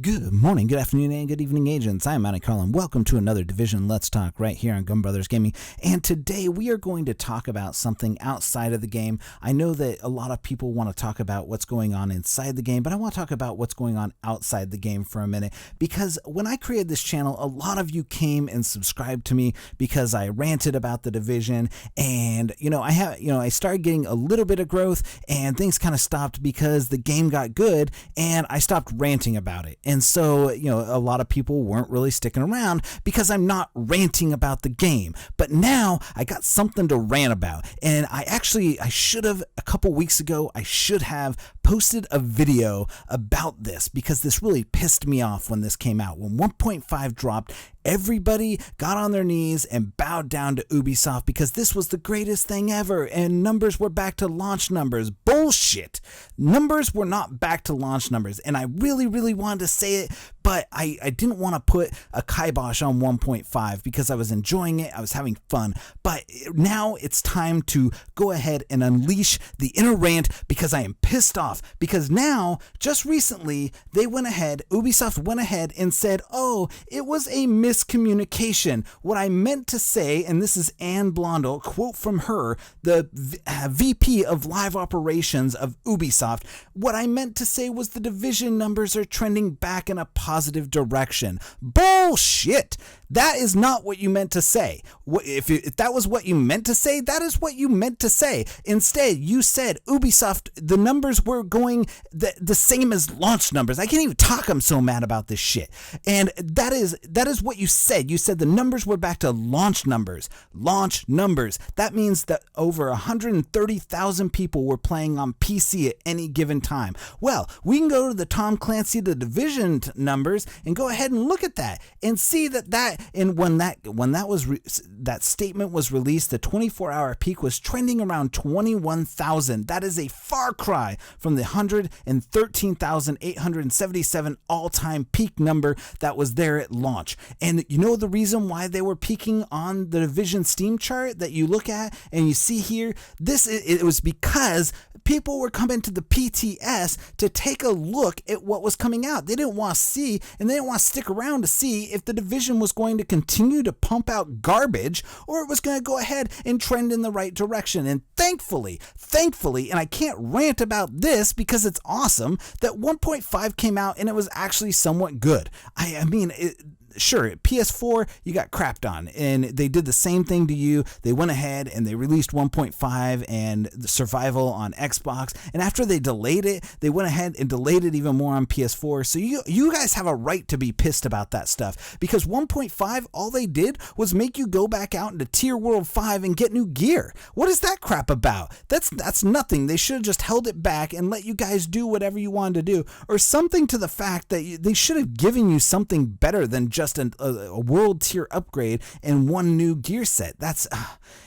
Good morning, good afternoon, and good evening, agents. I'm Mountie Carl, and welcome to another Division Let's Talk right here on Gun Brothers Gaming. And today we are going to talk about something outside of the game. I know that a lot of people want to talk about what's going on inside the game, but I want to talk about what's going on outside the game for a minute, because when I created this channel, a lot of you came and subscribed to me because I ranted about the Division, and I started getting a little bit of growth, and things kind of stopped because the game got good, and I stopped ranting about it. And so, a lot of people weren't really sticking around because I'm not ranting about the game. But now I got something to rant about. And I should have, a couple weeks ago, I should have posted a video about this, because this really pissed me off when this came out. When 1.5 dropped, everybody got on their knees and bowed down to Ubisoft because this was the greatest thing ever, and numbers were back to launch numbers. Bullshit! Numbers were not back to launch numbers, and I really, really wanted to say it, but I didn't want to put a kibosh on 1.5 because I was enjoying it, I was having fun. But now it's time to go ahead and unleash the inner rant, because I am pissed off. Because now, just recently, Ubisoft went ahead and said, oh, it was a miscommunication. What I meant to say, and this is Anne Blondell, quote from her, the VP of Live Operations of Ubisoft, what I meant to say was the Division numbers are trending back in a positive direction. Bullshit! That is not what you meant to say. If that was what you meant to say, that is what you meant to say. Instead, you said Ubisoft, the numbers were going the same as launch numbers. I can't even talk, I'm so mad about this shit. And that is what you said. You said the numbers were back to launch numbers. Launch numbers. That means that over 130,000 people were playing on PC at any given time. Well, we can go to the Tom Clancy The Division numbers and go ahead and look at that and see that statement was released, the 24-hour peak was trending around 21,000. That is a far cry from the 113,877 all-time peak number that was there at launch. And you know the reason why they were peaking on the Division Steam chart that you look at and you see here? It was because people were coming to the PTS to take a look at what was coming out. They didn't want to see, and they didn't want to stick around to see if the Division was going to continue to pump out garbage, or it was going to go ahead and trend in the right direction. And thankfully, and I can't rant about this because it's awesome, that 1.5 came out and it was actually somewhat good. Sure, PS4, you got crapped on, and they did the same thing to you. They went ahead and they released 1.5 and the survival on Xbox, and after they delayed it, they went ahead and delayed it even more on PS4. So you guys have a right to be pissed about that stuff, because 1.5, all they did was make you go back out into Tier World 5 and get new gear. What is that crap about? That's nothing. They should have just held it back and let you guys do whatever you wanted to do, or something to the fact that they should have given you something better than just a world tier upgrade and one new gear set.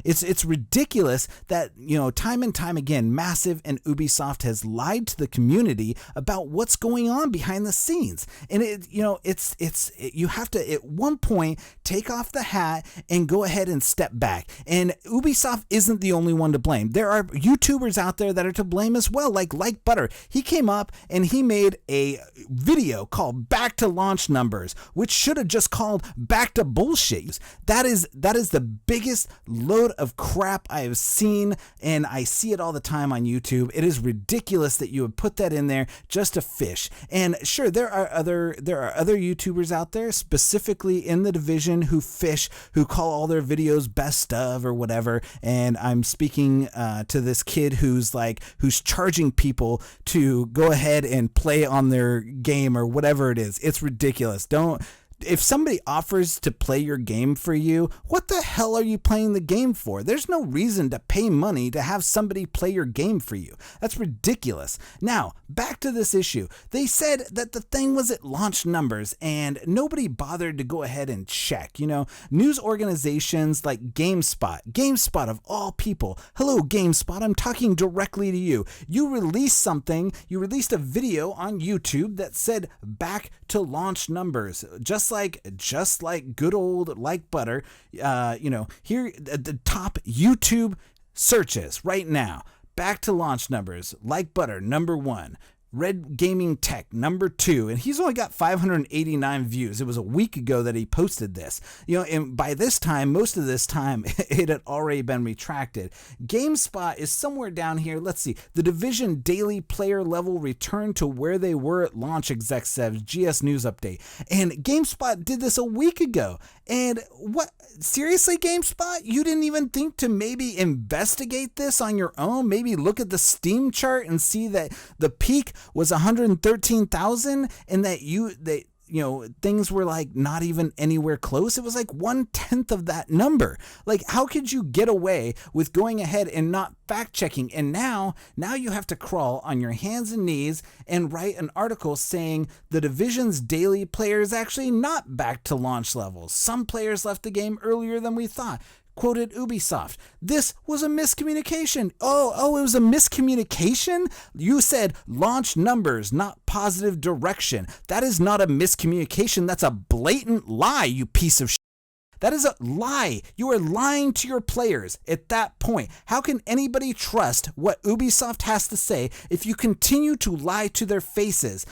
It's ridiculous that, time and time again, Massive and Ubisoft has lied to the community about what's going on behind the scenes. And you have to at one point take off the hat and go ahead and step back. And Ubisoft isn't the only one to blame. There are YouTubers out there that are to blame as well, like Butter. He came up and he made a video called Back to Launch Numbers, which should have just called Back to Bullshit. That is the biggest load of crap I have seen, and I see it all the time on YouTube. It is ridiculous that you would put that in there just to fish. And sure, there are other YouTubers out there, specifically in the Division, who fish, who call all their videos best of or whatever. And I'm speaking to this kid who's charging people to go ahead and play on their game or whatever it is. It's ridiculous. If somebody offers to play your game for you, what the hell are you playing the game for? There's no reason to pay money to have somebody play your game for you. That's ridiculous. Now, back to this issue. They said that the thing was at launch numbers, and nobody bothered to go ahead and check. News organizations like GameSpot of all people. Hello, GameSpot, I'm talking directly to you. You released a video on YouTube that said back to launch numbers, just like good old Butter. Here at the top YouTube searches right now, back to launch numbers, Butter, number 1. Red Gaming Tech, number 2, and he's only got 589 views. It was a week ago that he posted this. And by this time, most of this time, it had already been retracted. GameSpot is somewhere down here. Let's see. The Division daily player level returned to where they were at launch, exec says, GS News update. And GameSpot did this a week ago. And what? Seriously, GameSpot? You didn't even think to maybe investigate this on your own? Maybe look at the Steam chart and see that the peak was 113,000 and that things were like not even anywhere close. It was like 1/10 of that number. Like, how could you get away with going ahead and not fact checking? And now you have to crawl on your hands and knees and write an article saying the Division's daily player is actually not back to launch levels. Some players left the game earlier than we thought. Quoted Ubisoft. This was a miscommunication. Oh, it was a miscommunication? You said launch numbers, not positive direction. That is not a miscommunication. That's a blatant lie, you piece of shit. That is a lie. You are lying to your players at that point. How can anybody trust what Ubisoft has to say if you continue to lie to their faces?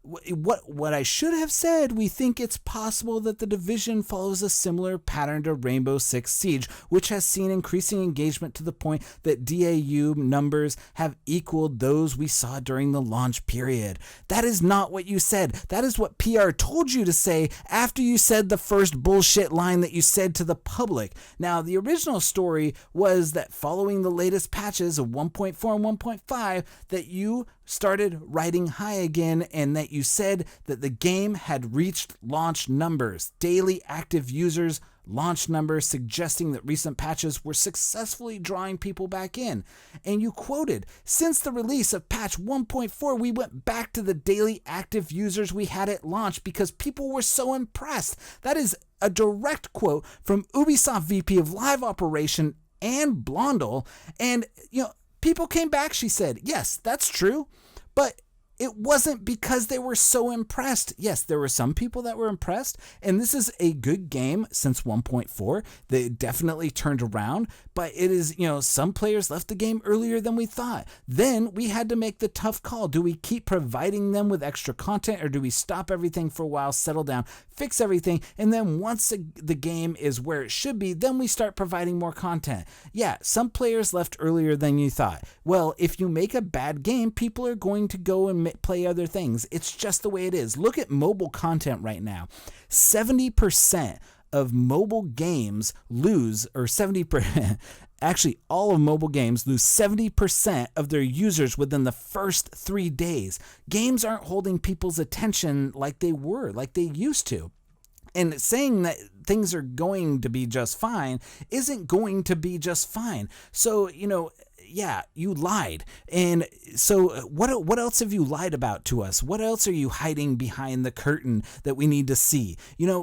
What I should have said, we think it's possible that the Division follows a similar pattern to Rainbow Six Siege, which has seen increasing engagement to the point that DAU numbers have equaled those we saw during the launch period. That is not what you said. That is what PR told you to say after you said the first bullshit line that you said to the public. Now, the original story was that following the latest patches of 1.4 and 1.5, that you started riding high again, and that you said that the game had reached launch numbers, daily active users launch numbers, suggesting that recent patches were successfully drawing people back in. And you quoted, since the release of patch 1.4, we went back to the daily active users we had at launch because people were so impressed. That is a direct quote from Ubisoft VP of Live Operation, Anne Blondel. And, people came back, she said. Yes, that's true. But it wasn't because they were so impressed. Yes, there were some people that were impressed, and this is a good game since 1.4. They definitely turned around, but it is, some players left the game earlier than we thought. Then we had to make the tough call. Do we keep providing them with extra content, or do we stop everything for a while, settle down, fix everything, and then once the game is where it should be, then we start providing more content? Yeah, some players left earlier than you thought. Well, if you make a bad game, people are going to go and play other things. It's just the way it is. Look at mobile content right now. 70% of mobile games lose, or 70%, actually all of mobile games lose 70% of their users within the first 3 days. Games aren't holding people's attention like they used to. And saying that things are going to be just fine isn't going to be just fine. So, yeah, you lied. And so what else have you lied about to us? What else are you hiding behind the curtain that we need to see?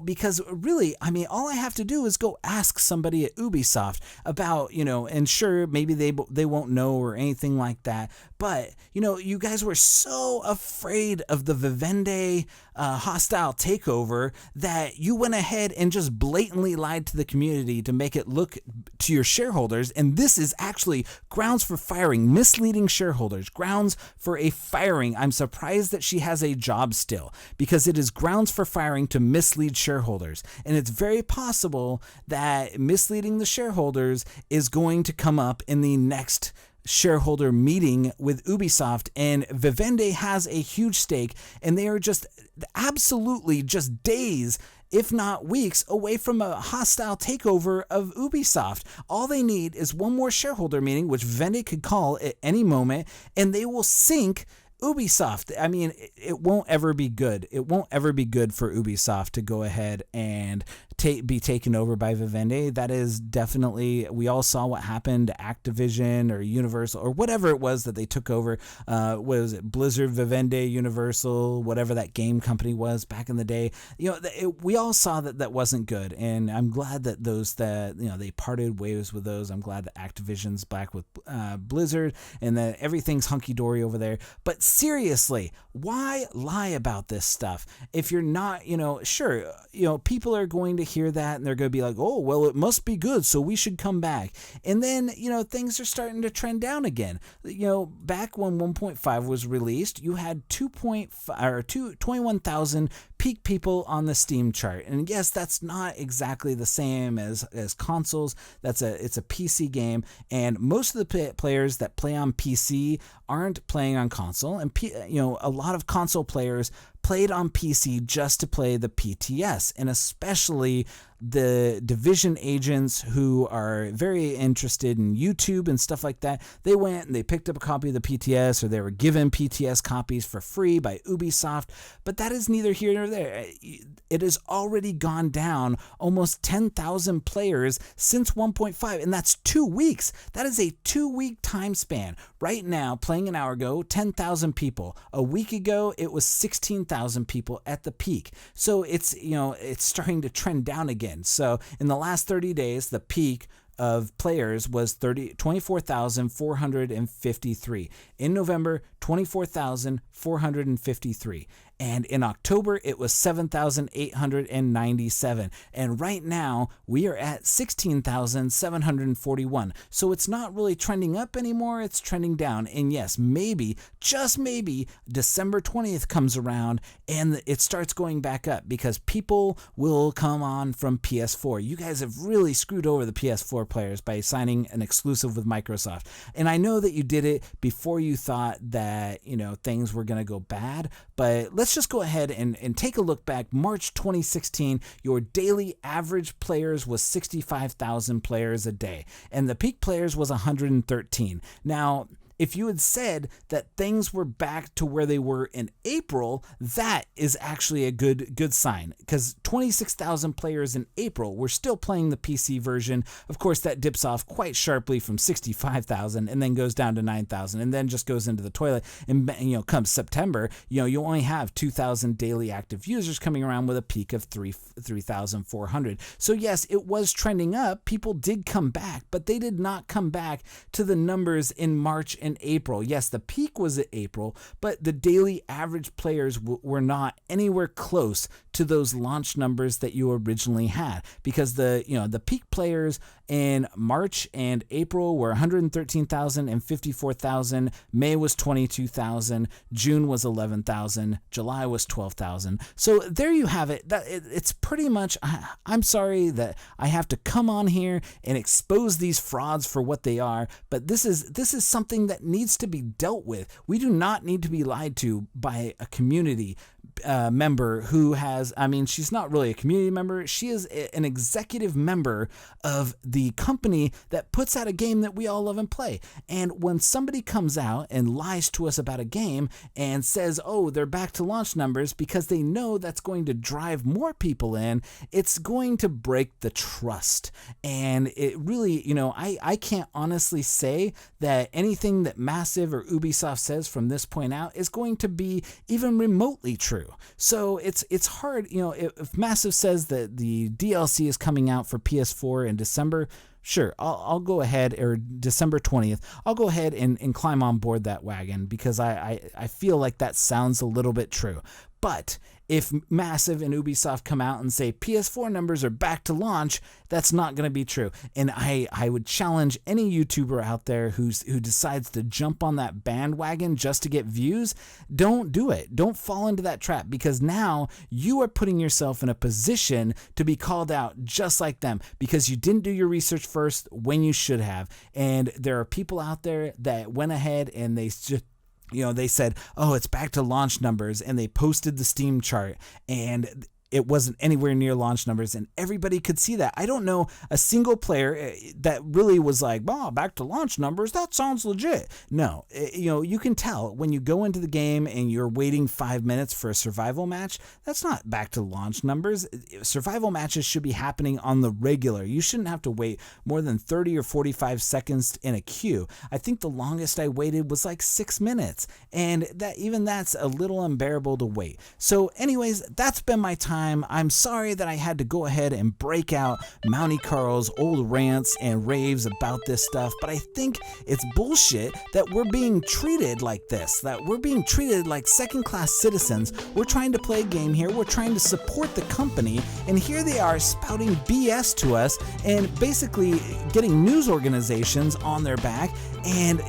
Because really, all I have to do is go ask somebody at Ubisoft about, and sure, maybe they won't know or anything like that. But, you guys were so afraid of the Vivendi hostile takeover that you went ahead and just blatantly lied to the community to make it look to your shareholders. And this is actually grounds for firing, misleading shareholders, grounds for a firing. I'm surprised that she has a job still, because it is grounds for firing to mislead shareholders. And it's very possible that misleading the shareholders is going to come up in the next shareholder meeting with Ubisoft, and Vivendi has a huge stake, and they are just absolutely just days, if not weeks, away from a hostile takeover of Ubisoft. All they need is one more shareholder meeting, which Vivendi could call at any moment, and they will sink Ubisoft. It won't ever be good. It won't ever be good for Ubisoft to go ahead and be taken over by Vivendi. That is definitely, we all saw what happened to Activision or Universal or whatever it was that they took over. What was it? Blizzard, Vivendi, Universal, whatever that game company was back in the day. We all saw that wasn't good, and I'm glad that they parted ways with those. I'm glad that Activision's back with Blizzard and that everything's hunky-dory over there. But seriously, why lie about this stuff if you're not, sure, people are going to hear that and they're going to be like, oh, well, it must be good, so we should come back. And then, things are starting to trend down again. Back when 1.5 was released, you had 21,000 peak people on the Steam chart. And yes, that's not exactly the same as consoles. It's a PC game, and most of the players that play on PC aren't playing on console. And a lot of console players played on PC just to play the PTS, and especially the Division agents who are very interested in YouTube and stuff like that. They went and they picked up a copy of the PTS, or they were given PTS copies for free by Ubisoft, but that is neither here nor there. It has already gone down almost 10,000 players since 1.5, and that's 2 weeks. That is a 2-week time span. Right now, playing an hour ago, 10,000 people. A week ago, it was 16,000 people at the peak. So it's starting to trend down again. So in the last 30 days, the peak of players was 24,453. In November, 24,453. And in October, it was 7,897. And right now, we are at 16,741. So it's not really trending up anymore, it's trending down. And yes, maybe, just maybe, December 20th comes around and it starts going back up because people will come on from PS4. You guys have really screwed over the PS4 players by signing an exclusive with Microsoft. And I know that you did it before you thought that, things were going to go bad, but let's just go ahead and take a look back. March 2016, your daily average players was 65,000 players a day, and the peak players was 113. Now, if you had said that things were back to where they were in April, that is actually a good sign, because 26,000 players in April were still playing the PC version. Of course, that dips off quite sharply from 65,000 and then goes down to 9,000 and then just goes into the toilet. And come September, you only have 2,000 daily active users coming around with a peak of 3,400. So yes, it was trending up. People did come back, but they did not come back to the numbers in March and April. Yes, the peak was at April, but the daily average players were not anywhere close to those launch numbers that you originally had, because the peak players in March and April were 113,000 and 54,000. May was 22,000. June was 11,000. July was 12,000. So there you have it. It's pretty much, I'm sorry that I have to come on here and expose these frauds for what they are, but this is something that needs to be dealt with. We do not need to be lied to by a community member who has, she's not really a community member. She is an executive member of the company that puts out a game that we all love and play. And when somebody comes out and lies to us about a game and says, oh, they're back to launch numbers because they know that's going to drive more people in, it's going to break the trust. And it really, I can't honestly say that anything that Massive or Ubisoft says from this point out is going to be even remotely true. So it's hard, if Massive says that the DLC is coming out for PS4 in December, sure, I'll go ahead, or December 20th, I'll go ahead and climb on board that wagon, because I feel like that sounds a little bit true. But if Massive and Ubisoft come out and say PS4 numbers are back to launch, that's not going to be true. And I would challenge any YouTuber out there who decides to jump on that bandwagon just to get views, don't do it. Don't fall into that trap, because now you are putting yourself in a position to be called out just like them, because you didn't do your research first when you should have. And there are people out there that went ahead and they just, they said, oh, it's back to launch numbers, and they posted the Steam chart, and it wasn't anywhere near launch numbers, and everybody could see that. I don't know a single player that really was like, oh, back to launch numbers, that sounds legit. No, you can tell when you go into the game and you're waiting 5 minutes for a survival match, that's not back to launch numbers. Survival matches should be happening on the regular. You shouldn't have to wait more than 30 or 45 seconds in a queue. I think the longest I waited was like 6 minutes, and that's a little unbearable to wait. So anyways, that's been my time time. I'm sorry that I had to go ahead and break out Mountie Carl's old rants and raves about this stuff, but I think it's bullshit that we're being treated like this, that we're being treated like second-class citizens. We're trying to play a game here, we're trying to support the company, and here they are spouting BS to us and basically getting news organizations on their back, and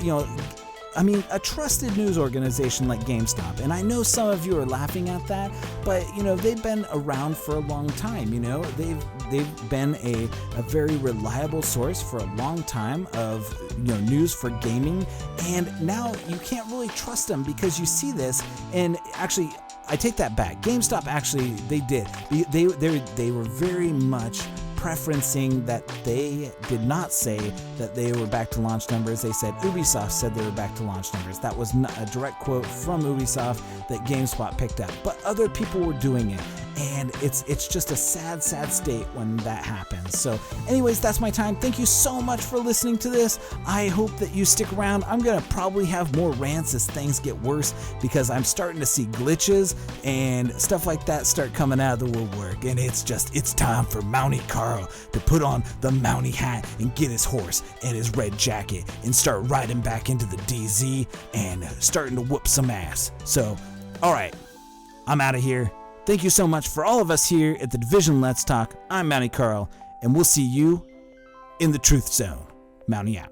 a trusted news organization like GameStop. And I know some of you are laughing at that, but they've been around for a long time. They've been a very reliable source for a long time of news for gaming, and now you can't really trust them because you see this. And actually, I take that back. GameStop actually, they were very much preferencing that they did not say that they were back to launch numbers. They said Ubisoft said they were back to launch numbers. That was not a direct quote from Ubisoft that GameSpot picked up, but other people were doing it, and it's just a sad state when that happens. So anyways, that's my time. Thank you so much for listening to this. I hope that you stick around. I'm gonna probably have more rants as things get worse because I'm starting to see glitches and stuff like that start coming out of the woodwork, and it's time for Mountie Carl to put on the Mountie hat and get his horse and his red jacket and start riding back into the DZ and starting to whoop some ass. So, alright, I'm out of here. Thank you so much for all of us here at the Division Let's Talk. I'm Mountie Carl, and we'll see you in the Truth Zone. Mountie out.